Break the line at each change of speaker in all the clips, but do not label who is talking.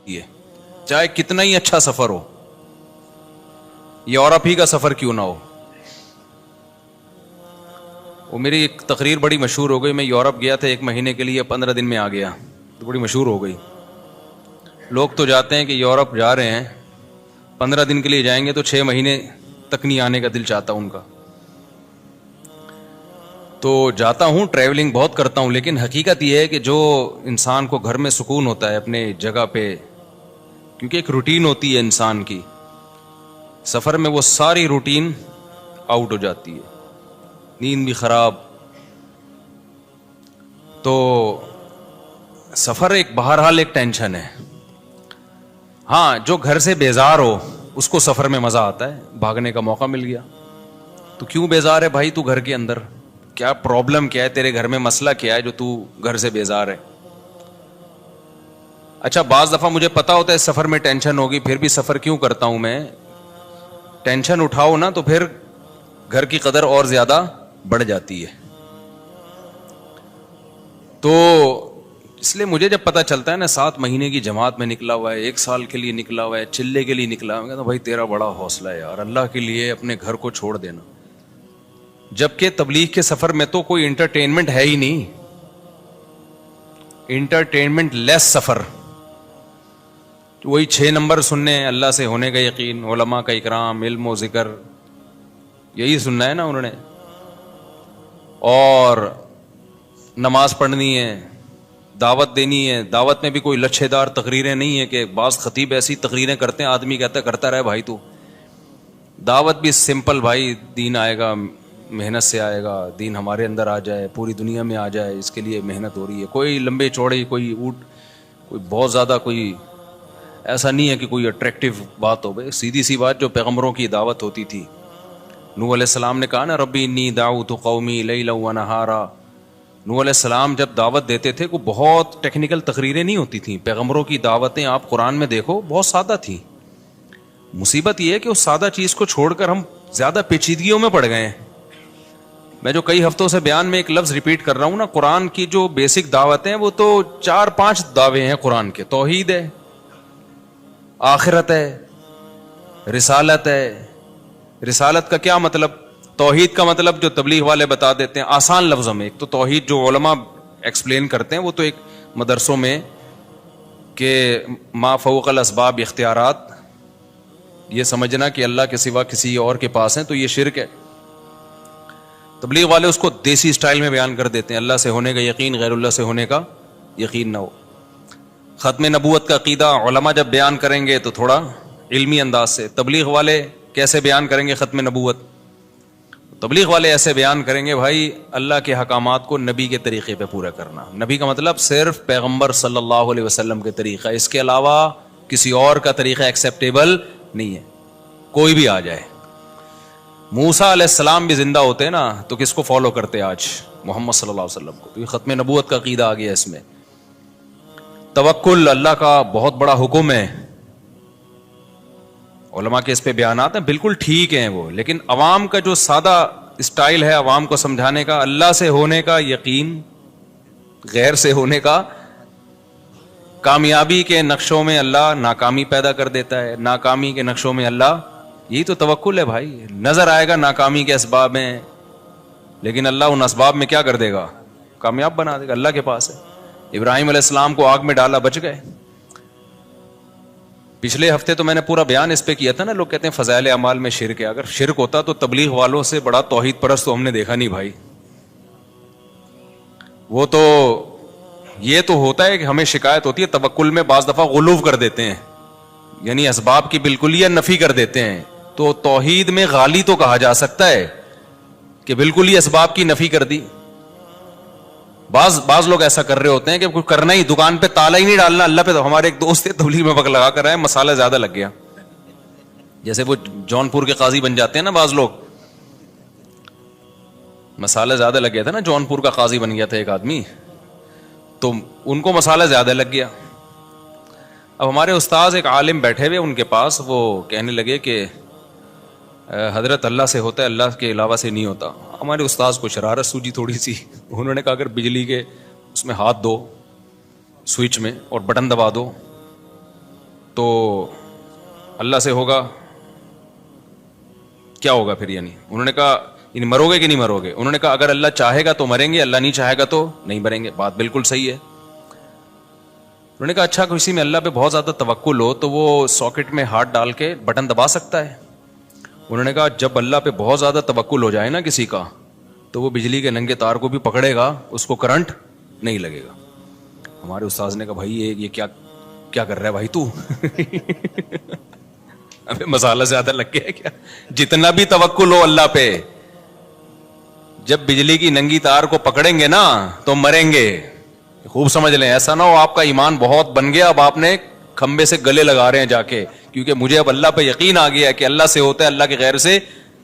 یہ چاہے کتنا ہی اچھا سفر ہو، یورپ ہی کا سفر کیوں نہ ہو. وہ میری ایک تقریر بڑی مشہور ہو گئی. میں یورپ گیا تھا 1 مہینے کے لیے، 15 دن میں آ گیا، تو بڑی مشہور ہو گئی. لوگ تو جاتے ہیں کہ یورپ جا رہے ہیں 15 دن کے لیے جائیں گے تو 6 مہینے تک نہیں آنے کا دل چاہتا ان کا. تو جاتا ہوں، ٹریولنگ بہت کرتا ہوں، لیکن حقیقت یہ ہے کہ جو انسان کو گھر میں سکون ہوتا ہے اپنے جگہ پہ، کیونکہ ایک روٹین ہوتی ہے انسان کی، سفر میں وہ ساری روٹین آؤٹ ہو جاتی ہے، نیند بھی خراب. تو سفر ایک بہرحال ایک ٹینشن ہے. ہاں، جو گھر سے بیزار ہو اس کو سفر میں مزہ آتا ہے، بھاگنے کا موقع مل گیا. تو کیوں بیزار ہے بھائی؟ تو گھر کے اندر کیا پرابلم، کیا ہے تیرے گھر میں، مسئلہ کیا ہے جو تو گھر سے بیزار ہے؟ اچھا، بعض دفعہ مجھے پتا ہوتا ہے سفر میں ٹینشن ہوگی، پھر بھی سفر کیوں کرتا ہوں میں؟ ٹینشن اٹھاؤ نا تو پھر گھر کی قدر اور زیادہ بڑھ جاتی ہے. تو اس لیے مجھے جب پتا چلتا ہے نا 7 مہینے کی جماعت میں نکلا ہوا ہے، 1 سال کے لیے نکلا ہوا ہے، چلے کے لیے نکلا ہوا ہے، کہتا ہوں بھائی تیرا بڑا حوصلہ ہے یار، اللہ کے لیے اپنے گھر کو چھوڑ دینا. جبکہ تبلیغ کے سفر میں تو کوئی انٹرٹینمنٹ ہے ہی نہیں، انٹرٹینمنٹ لیس سفر. وہی 6 نمبر سننے ہیں، اللہ سے ہونے کا یقین، علماء کا اکرام، علم و ذکر، یہی سننا ہے نا انہوں نے. اور نماز پڑھنی ہے، دعوت دینی ہے. دعوت میں بھی کوئی لچھے دار تقریریں نہیں ہے کہ بعض خطیب ایسی تقریریں کرتے ہیں آدمی کہتا ہے کرتا رہے بھائی. تو دعوت بھی سمپل بھائی، دین آئے گا، محنت سے آئے گا، دین ہمارے اندر آ جائے، پوری دنیا میں آ جائے، اس کے لیے محنت ہو رہی ہے. کوئی لمبے چوڑے، کوئی بہت زیادہ کوئی ایسا نہیں ہے کہ کوئی اٹریکٹیو بات ہو. بھائی سیدھی سی بات، جو پیغمبروں کی دعوت ہوتی تھی. نوح علیہ السلام نے کہا نا ربی انی دعوت قومی لیلا و نہارا. نوح علیہ السلام جب دعوت دیتے تھے کوئی بہت ٹیکنیکل تقریریں نہیں ہوتی تھیں. پیغمبروں کی دعوتیں آپ قرآن میں دیکھو بہت سادہ تھیں. مصیبت یہ ہے کہ اس سادہ چیز کو چھوڑ کر ہم زیادہ پیچیدگیوں میں پڑ گئے ہیں. میں جو کئی ہفتوں سے بیان میں ایک لفظ ریپیٹ کر رہا ہوں نا، قرآن کی جو بیسک دعوتیں ہیں وہ تو 4-5 دعوے ہیں قرآن کے. توحید ہے، آخرت ہے، رسالت ہے. رسالت کا کیا مطلب؟ توحید کا مطلب جو تبلیغ والے بتا دیتے ہیں آسان لفظوں میں. ایک تو توحید جو علماء ایکسپلین کرتے ہیں وہ تو ایک مدرسوں میں کہ ما فوق الاسباب اختیارات، یہ سمجھنا کہ اللہ کے سوا کسی اور کے پاس ہیں تو یہ شرک ہے. تبلیغ والے اس کو دیسی سٹائل میں بیان کر دیتے ہیں، اللہ سے ہونے کا یقین، غیر اللہ سے ہونے کا یقین نہ ہو. ختم نبوت کا عقیدہ علماء جب بیان کریں گے تو تھوڑا علمی انداز سے. تبلیغ والے کیسے بیان کریں گے ختم نبوت؟ تبلیغ والے ایسے بیان کریں گے بھائی اللہ کے حکامات کو نبی کے طریقے پہ پورا کرنا. نبی کا مطلب صرف پیغمبر صلی اللہ علیہ وسلم کے طریقہ، اس کے علاوہ کسی اور کا طریقہ ایکسیپٹیبل نہیں ہے، کوئی بھی آ جائے. موسیٰ علیہ السلام بھی زندہ ہوتے نا تو کس کو فالو کرتے آج؟ محمد صلی اللہ علیہ وسلم کو. تو یہ ختم نبوت کا عقیدہ آ گیا. اس میں توکل اللہ کا بہت بڑا حکم ہے. علماء کے اس پہ بیانات ہیں، بالکل ٹھیک ہیں وہ، لیکن عوام کا جو سادہ اسٹائل ہے عوام کو سمجھانے کا، اللہ سے ہونے کا یقین، غیر سے ہونے کا، کامیابی کے نقشوں میں اللہ ناکامی پیدا کر دیتا ہے، ناکامی کے نقشوں میں اللہ، یہی تو توکل ہے بھائی. نظر آئے گا ناکامی کے اسباب میں، لیکن اللہ ان اسباب میں کیا کر دے گا؟ کامیاب بنا دے گا. اللہ کے پاس ہے. ابراہیم علیہ السلام کو آگ میں ڈالا، بچ گئے. پچھلے ہفتے تو میں نے پورا بیان اس پہ کیا تھا نا. لوگ کہتے ہیں فضائل اعمال میں شرک ہے. اگر شرک ہوتا تو تبلیغ والوں سے بڑا توحید پرست تو ہم نے دیکھا نہیں بھائی. وہ تو یہ تو ہوتا ہے کہ ہمیں شکایت ہوتی ہے توکل میں بعض دفعہ غلو کر دیتے ہیں، یعنی اسباب کی بالکلیہ نفی کر دیتے ہیں. تو توحید میں غالی تو کہا جا سکتا ہے کہ بالکل ہی اسباب کی نفی کر دی. بعض لوگ ایسا کر رہے ہوتے ہیں کہ کچھ کرنا ہی، دکان پہ تالا ہی نہیں ڈالنا اللہ پہ. تو ہمارے ایک دوست تبلیغ میں وقت لگا کر آئے، مسالہ زیادہ لگ گیا. جیسے وہ جونپور کے قاضی بن جاتے ہیں نا بعض لوگ، مسالہ زیادہ لگ گیا تھا نا. جونپور کا قاضی بن گیا تھا ایک آدمی، تو ان کو مسالہ زیادہ لگ گیا. اب ہمارے استاذ ایک عالم بیٹھے ہوئے ان کے پاس، وہ کہنے لگے کہ حضرت اللہ سے ہوتا ہے، اللہ کے علاوہ سے نہیں ہوتا. ہمارے استاذ کو شرارت سوجی تھوڑی سی. انہوں نے کہا اگر بجلی کے اس میں ہاتھ دو سوئچ میں اور بٹن دبا دو تو اللہ سے ہوگا کیا ہوگا پھر؟ یعنی انہوں نے کہا یعنی مرو گے کہ نہیں مرو گے؟ انہوں نے کہا اگر اللہ چاہے گا تو مریں گے، اللہ نہیں چاہے گا تو نہیں مریں گے. بات بالکل صحیح ہے. انہوں نے کہا اچھا کسی میں اللہ پہ بہت زیادہ توکل ہو تو وہ ساکٹ میں ہاتھ ڈال کے بٹن دبا سکتا ہے؟ انہوں نے کہا جب اللہ پہ بہت زیادہ توکل ہو جائے نا کسی کا تو وہ بجلی کے ننگے تار کو بھی پکڑے گا، اس کو کرنٹ نہیں لگے گا. ہمارے استاذ نے کہا بھائی یہ کیا کر رہا ہے بھائی تو ابھی مسالہ زیادہ لگ گیا ہے کیا؟ جتنا بھی توکل ہو اللہ پہ، جب بجلی کی ننگی تار کو پکڑیں گے نا تو مریں گے. خوب سمجھ لیں، ایسا نہ ہو آپ کا ایمان بہت بن گیا، اب آپ نے کھمبے سے گلے لگا رہے ہیں جا کے، کیونکہ مجھے اب اللہ پہ یقین آ گیا ہے کہ اللہ سے ہوتا ہے، اللہ کے غیر سے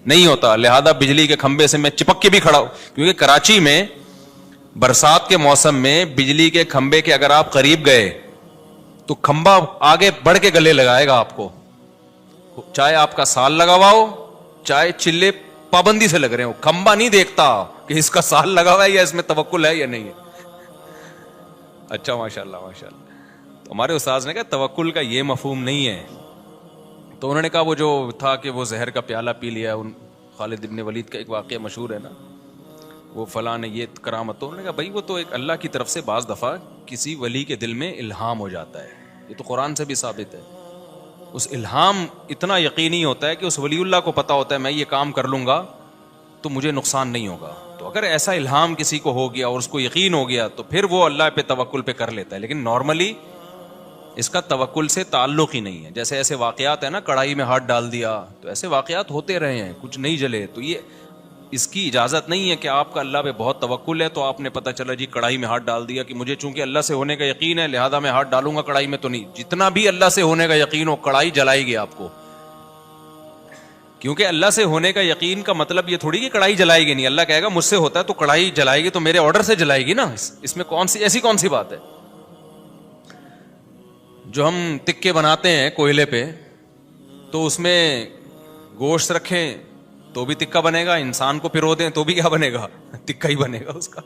نہیں ہوتا، لہذا بجلی کے کھمبے سے میں چپک کے بھی کھڑا ہوں. کیونکہ کراچی میں برسات کے موسم میں بجلی کے کھمبے کے اگر آپ قریب گئے تو کھمبا آگے بڑھ کے گلے لگائے گا آپ کو، چاہے آپ کا سال لگا ہوا ہو چاہے چلے پابندی سے لگ رہے ہو، کھمبا نہیں دیکھتا کہ اس کا سال لگا ہوا ہے یا اس میں توکل ہے یا نہیں ہے. اچھا ماشاءاللہ ماشاءاللہ. تو ہمارے استاذ نے کہا توکل کا یہ مفہوم نہیں ہے. تو انہوں نے کہا وہ جو تھا کہ وہ زہر کا پیالہ پی لیا، ان خالد ابن ولید کا ایک واقعہ مشہور ہے نا، وہ فلاں نے یہ کرامت. تو انہوں نے کہا بھائی وہ تو ایک اللہ کی طرف سے بعض دفعہ کسی ولی کے دل میں الہام ہو جاتا ہے، یہ تو قرآن سے بھی ثابت ہے. اس الہام اتنا یقینی ہوتا ہے کہ اس ولی اللہ کو پتا ہوتا ہے میں یہ کام کر لوں گا تو مجھے نقصان نہیں ہوگا. تو اگر ایسا الہام کسی کو ہو گیا اور اس کو یقین ہو گیا تو پھر وہ اللہ پہ توکل پہ کر لیتا ہے. لیکن نارملی اس کا توکل سے تعلق ہی نہیں ہے. جیسے ایسے واقعات ہیں نا، کڑھائی میں ہاتھ ڈال دیا، تو ایسے واقعات ہوتے رہے ہیں، کچھ نہیں جلے. تو یہ اس کی اجازت نہیں ہے کہ آپ کا اللہ پہ بہت توکل ہے تو آپ نے پتہ چلا جی کڑھائی میں ہاتھ ڈال دیا کہ مجھے چونکہ اللہ سے ہونے کا یقین ہے لہذا میں ہاتھ ڈالوں گا کڑھائی میں. تو نہیں، جتنا بھی اللہ سے ہونے کا یقین ہو کڑھائی جلائے گی آپ کو. کیونکہ اللہ سے ہونے کا یقین کا مطلب یہ تھوڑی کہ کڑھائی جلائے گی نہیں. اللہ کہے گا مجھ سے ہوتا ہے تو کڑھائی جلائے گی تو میرے آرڈر سے جلائے گی نا، اس میں ایسی کون سی بات ہے؟ جو ہم تکے بناتے ہیں کوئلے پہ تو اس میں گوشت رکھیں تو بھی تکا بنے گا، انسان کو پرو دیں تو بھی کیا بنے گا؟ تکا ہی بنے گا اس کا.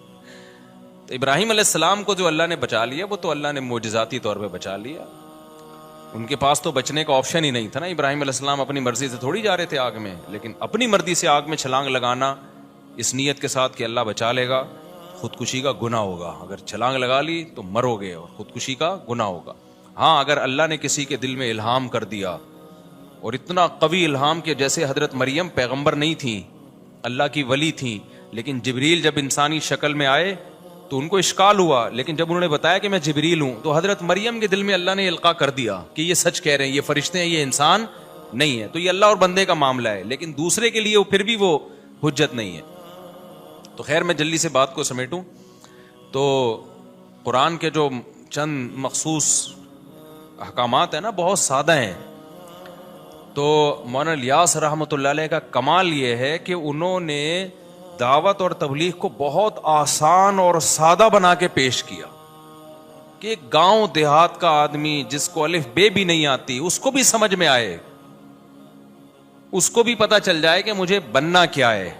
تو ابراہیم علیہ السلام کو جو اللہ نے بچا لیا وہ تو اللہ نے معجزاتی طور پہ بچا لیا. ان کے پاس تو بچنے کا آپشن ہی نہیں تھا نا. ابراہیم علیہ السلام اپنی مرضی سے تھوڑی جا رہے تھے آگ میں، لیکن اپنی مرضی سے آگ میں چھلانگ لگانا اس نیت کے ساتھ کہ اللہ بچا لے گا، خودکشی کا گناہ ہوگا. اگر چھلانگ لگا لی تو مرو گے اور خودکشی کا گناہ ہوگا. ہاں اگر اللہ نے کسی کے دل میں الہام کر دیا اور اتنا قوی الہام کہ جیسے حضرت مریم پیغمبر نہیں تھیں، اللہ کی ولی تھیں، لیکن جبریل جب انسانی شکل میں آئے تو ان کو اشکال ہوا، لیکن جب انہوں نے بتایا کہ میں جبریل ہوں تو حضرت مریم کے دل میں اللہ نے القاء کر دیا کہ یہ سچ کہہ رہے ہیں، یہ فرشتے ہیں، یہ انسان نہیں ہے. تو یہ اللہ اور بندے کا معاملہ ہے، لیکن دوسرے کے لیے پھر بھی وہ حجت نہیں ہے. تو خیر میں جلدی سے بات کو سمیٹوں تو قرآن کے جو چند مخصوص احکامات ہیں نا بہت سادہ ہیں. تو مولانا الیاس رحمۃ اللہ علیہ کا کمال یہ ہے کہ انہوں نے دعوت اور تبلیغ کو بہت آسان اور سادہ بنا کے پیش کیا کہ ایک گاؤں دیہات کا آدمی جس کو الف بے بھی نہیں آتی اس کو بھی سمجھ میں آئے، اس کو بھی پتا چل جائے کہ مجھے بننا کیا ہے.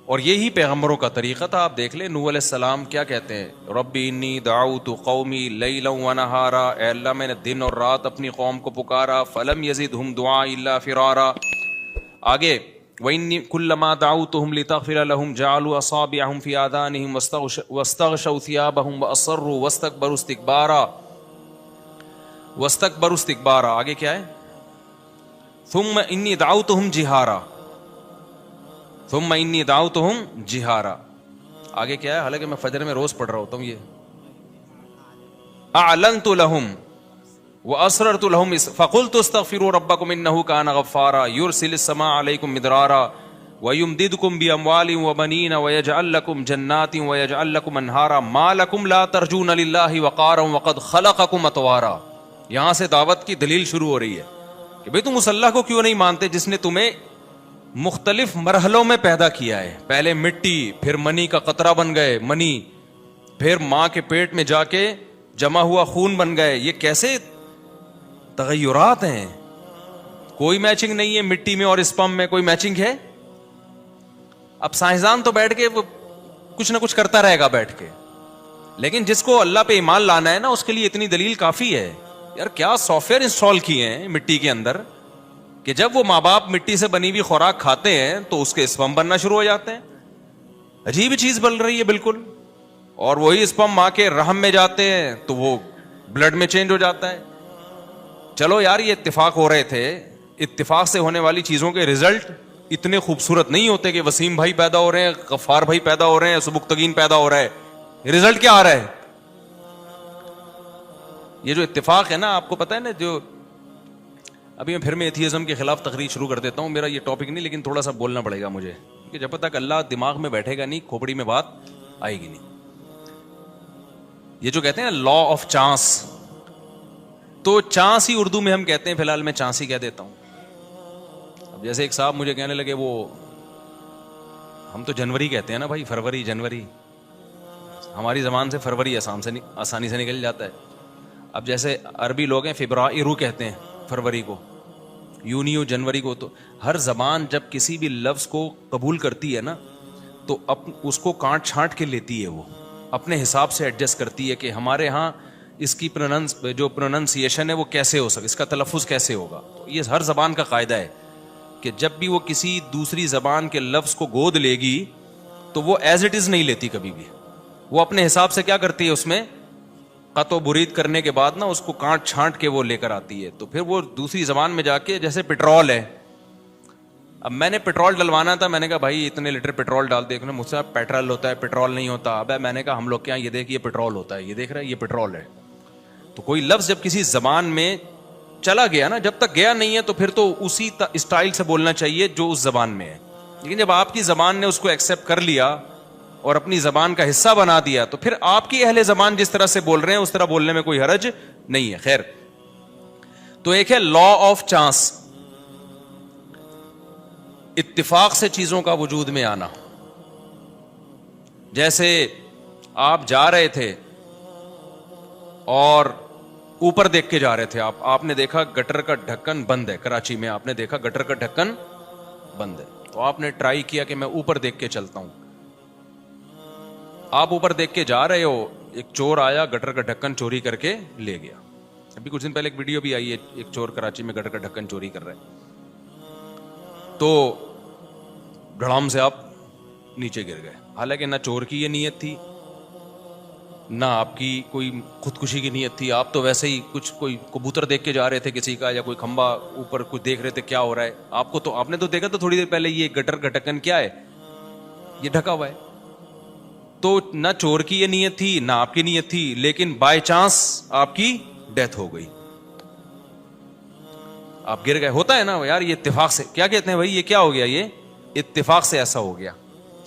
اور یہی پیغمبروں کا طریقہ تھا. آپ دیکھ لیں نوح علیہ السلام کیا کہتے ہیں، ربی انی دعوت قومی لیلا ونہارا، اے اللہ میں نے دن اور رات اپنی قوم کو پکارا، فلم یزدہم دعائی الا فرارا. آگے وَإِنِّي كُلَّمَا دَعَوْتُهُمْ لِتَغْفِرَ لَهُمْ جَعَلُوا أَصَابِعَهُمْ فِي آذَانِهِمْ وَاسْتَغْشَوْا ثِيَابَهُمْ وَأَصَرُّوا وَاسْتَكْبَرُوا اسْتِكْبَارًا. آگے کیا ہے؟ ثُمَّ إِنِّي دَعَوْتُهُمْ جِهَارًا ثُمَّ إِنِّي دَعَوْتُهُمْ جِهَارًا. آگے کیا ہے؟ حالانکہ میں فجر میں روز پڑھ رہا ہوتا ہوں یہ أَعْلَنْتُ لَهُمْ وَأَسْرَرْتُ لَهُمْ فَقُلْتُ اسْتَغْفِرُوا رَبَّكُمْ إِنَّهُ كَانَ غَفَّارًا يُرْسِلِ السَّمَاءَ عَلَيْكُمْ مِدْرَارًا وَيُمْدِدْكُمْ بِأَمْوَالٍ وَبَنِينَ وَيَجْعَلْ لَكُمْ جَنَّاتٍ وَيَجْعَلْ لَكُمْ أَنْهَارًا مَا لَكُمْ لَا تَرْجُونَ لِلَّهِ وَقَارًا وَقَدْ خَلَقَكُمْ أَطْوَارًا. یہاں سے دعوت کی دلیل شروع ہو رہی ہے کہ بھئی تم اس اللہ کو کیوں نہیں مانتے جس نے تمہیں مختلف مرحلوں میں پیدا کیا ہے. پہلے مٹی، پھر منی کا قطرہ بن گئے منی، پھر ماں کے پیٹ میں جا کے جمع ہوا خون بن گئے. یہ کیسے تغیرات ہیں؟ کوئی میچنگ نہیں ہے مٹی میں اور اسپم میں، کوئی میچنگ ہے؟ اب سائنسدان تو بیٹھ کے وہ کچھ نہ کچھ کرتا رہے گا بیٹھ کے، لیکن جس کو اللہ پہ ایمان لانا ہے نا اس کے لیے اتنی دلیل کافی ہے یار کیا سافٹ ویئر انسٹال کیے ہیں مٹی کے اندر کہ جب وہ ماں باپ مٹی سے بنی ہوئی خوراک کھاتے ہیں تو اس کے اسپم بننا شروع ہو جاتے ہیں. عجیب چیز بن رہی ہے بالکل. اور وہی اسپم ماں کے رحم میں جاتے ہیں تو وہ بلڈ میں چینج ہو جاتا ہے. چلو یار یہ اتفاق ہو رہے تھے, اتفاق سے ہونے والی چیزوں کے رزلٹ اتنے خوبصورت نہیں ہوتے کہ وسیم بھائی پیدا ہو رہے ہیں, غفار بھائی پیدا ہو رہے ہیں, سبکتگین پیدا ہو رہا ہے. رزلٹ کیا آ رہا ہے؟ یہ جو اتفاق ہے نا, آپ کو پتا ہے نا, جو ابھی پھر میں ایتھیزم کے خلاف تقریر شروع کر دیتا ہوں. میرا یہ ٹاپک نہیں, لیکن تھوڑا سا بولنا پڑے گا مجھے, کہ جب تک اللہ دماغ میں بیٹھے گا نہیں کھوپڑی میں بات آئے گی نہیں. یہ جو کہتے ہیں نا لا آف چانس, تو چانس ہی اردو میں ہم کہتے ہیں, فی الحال میں چانس ہی کہہ دیتا ہوں. اب جیسے ایک صاحب مجھے کہنے لگے, وہ ہم تو جنوری کہتے ہیں نا بھائی, فروری جنوری, ہماری زبان سے فروری آسانی سے نکل جاتا ہے. اب جیسے عربی لوگ ہیں فبرائرو کہتے ہیں فروری کو, یونیو جنوری کو. تو ہر زبان جب کسی بھی لفظ کو قبول کرتی ہے نا تو اس کو کانٹ چھانٹ کے لیتی ہے, وہ اپنے حساب سے ایڈجسٹ کرتی ہے کہ ہمارے ہاں اس کی جو پروننسیشن ہے وہ کیسے ہو سکے, اس کا تلفظ کیسے ہوگا. تو یہ ہر زبان کا قاعدہ ہے کہ جب بھی وہ کسی دوسری زبان کے لفظ کو گود لے گی تو وہ ایز اٹ از نہیں لیتی کبھی بھی, وہ اپنے حساب سے کیا کرتی ہے, اس میں قط و برید کرنے کے بعد نا اس کو کانٹ چھانٹ کے وہ لے کر آتی ہے. تو پھر وہ دوسری زبان میں جا کے, جیسے پٹرول ہے, اب میں نے پٹرول ڈلوانا تھا, میں نے کہا بھائی اتنے لیٹر پٹرول ڈال دے, مجھ سے پیٹرول ہوتا ہے, پٹرول نہیں ہوتا. اب میں نے کہا ہم لوگ کیا, یہ دیکھ یہ پٹرول ہوتا ہے, یہ دیکھ رہا ہے یہ پٹرول ہے. تو کوئی لفظ جب کسی زبان میں چلا گیا نا, جب تک گیا نہیں ہے تو پھر تو اسی اسٹائل سے بولنا چاہیے جو اس زبان میں ہے. لیکن جب آپ کی زبان نے اس کو ایکسیپٹ کر لیا اور اپنی زبان کا حصہ بنا دیا تو پھر آپ کی اہل زبان جس طرح سے بول رہے ہیں اس طرح بولنے میں کوئی حرج نہیں ہے. خیر, تو ایک ہے لا آف چانس, اتفاق سے چیزوں کا وجود میں آنا. جیسے آپ جا رہے تھے اور اوپر دیکھ کے جا رہے تھے, آپ نے دیکھا گٹر کا ڈھکن بند ہے. کراچی میں آپ نے دیکھا گٹر کا ڈھکن بند ہے, تو آپ نے ٹرائی کیا کہ میں اوپر دیکھ کے چلتا ہوں. آپ اوپر دیکھ کے جا رہے ہو, ایک چور آیا گٹر کا ڈھکن چوری کر کے لے گیا. ابھی کچھ دن پہلے ایک ویڈیو بھی آئی ہے, ایک چور کراچی میں گٹر کا ڈھکن چوری کر رہا ہے. تو دھڑام سے آپ نیچے گر گئے, حالانکہ نہ چور کی یہ نیت تھی نہ آپ کی کوئی خودکشی کی نیت تھی. آپ تو ویسے ہی کچھ کوئی کبوتر دیکھ کے جا رہے تھے کسی کا, یا کوئی کھمبا اوپر کچھ دیکھ رہے تھے کیا ہو رہا ہے. آپ نے تو دیکھا تھا تھوڑی دیر پہلے یہ گٹر کا ڈھکن کیا ہے, یہ ڈھکا ہوا ہے. تو نہ چور کی یہ نیت تھی نہ آپ کی نیت تھی, لیکن بائی چانس آپ کی ڈیتھ ہو گئی, آپ گر گئے. ہوتا ہے نا یار, یہ اتفاق سے, کیا کہتے ہیں بھائی, یہ کیا ہو گیا, یہ اتفاق سے ایسا ہو گیا,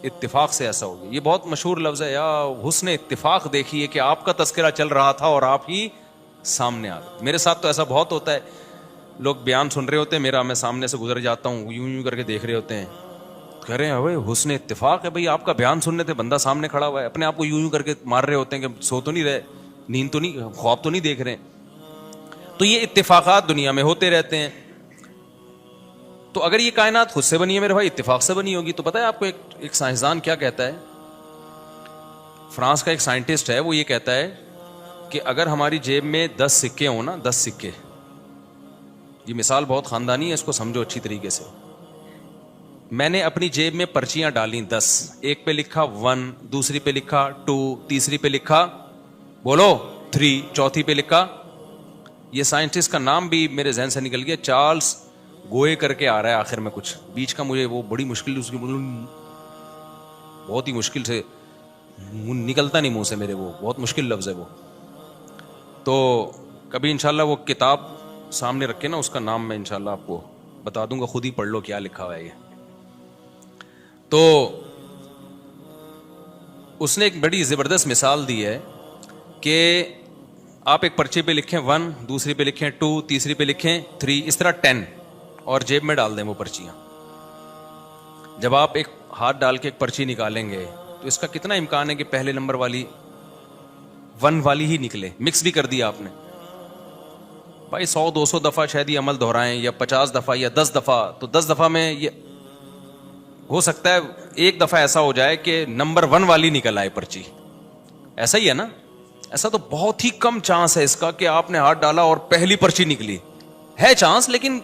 اتفاق سے ایسا ہو گیا. یہ بہت مشہور لفظ ہے, یا حسن اتفاق دیکھیے کہ آپ کا تذکرہ چل رہا تھا اور آپ ہی سامنے آ گئے. میرے ساتھ تو ایسا بہت ہوتا ہے, لوگ بیان سن رہے ہوتے ہیں میرا, میں سامنے سے گزر جاتا ہوں, یوں کر کے دیکھ رہے ہوتے ہیں, کہہ رہے ہیں بھائی حسن اتفاق ہے, بھائی آپ کا بیان سننے تھے, بندہ سامنے کھڑا ہوا ہے, اپنے آپ کو یوں کر کے مار رہے ہوتے ہیں کہ سو تو نہیں رہے, نیند تو نہیں, خواب تو نہیں دیکھ رہے. تو یہ اتفاقات دنیا میں ہوتے رہتے ہیں. تو اگر یہ کائنات خود سے بنی ہے میرے بھائی, اتفاق سے بنی ہوگی. تو پتہ ہے آپ کو ایک سائنسدان کیا کہتا ہے, فرانس کا ایک سائنٹسٹ ہے, وہ یہ کہتا ہے کہ اگر ہماری جیب میں 10 سکے ہوں نا, 10 سکے, یہ مثال بہت خاندانی ہے, اس کو سمجھو اچھی طریقے سے. میں نے اپنی جیب میں پرچیاں ڈالیں 10, ایک پہ لکھا 1, دوسری پہ لکھا 2, تیسری پہ لکھا بولو 3, چوتھی پہ لکھا, یہ سائنٹسٹ کا نام بھی میرے ذہن سے نکل گیا, چارلس گوئے کر کے آ رہا ہے آخر میں, کچھ بیچ کا مجھے وہ بڑی مشکل, اس کی بہت ہی مشکل سے نکلتا نہیں منہ سے میرے, وہ بہت مشکل لفظ ہے وہ. تو کبھی انشاءاللہ وہ کتاب سامنے رکھے نا, اس کا نام میں انشاءاللہ آپ کو بتا دوں گا, خود ہی پڑھ لو کیا لکھا ہوا ہے یہ. تو اس نے ایک بڑی زبردست مثال دی ہے کہ آپ ایک پرچی پہ لکھیں 1, دوسری پہ لکھیں 2, تیسری پہ لکھیں 3, اس طرح 10, اور جیب میں ڈال دیں وہ پرچیاں. جب آپ ایک ہاتھ ڈال کے ایک پرچی نکالیں گے تو اس کا کتنا امکان ہے کہ پہلے نمبر والی 1 والی ہی نکلے, مکس بھی کر دیا آپ نے. بھائی 100-200 دفعہ شاید یہ عمل دہرائیں, یا 50 دفعہ یا 10 دفعہ, تو 10 دفعہ میں یہ ہو سکتا ہے ایک دفعہ ایسا ہو جائے کہ نمبر 1 والی نکل آئے پرچی. ایسا ہی ہے نا, ایسا تو بہت ہی کم چانس ہے اس کا کہ آپ نے ہاتھ ڈالا اور پہلی پرچی نکلی. ہے چانس لیکن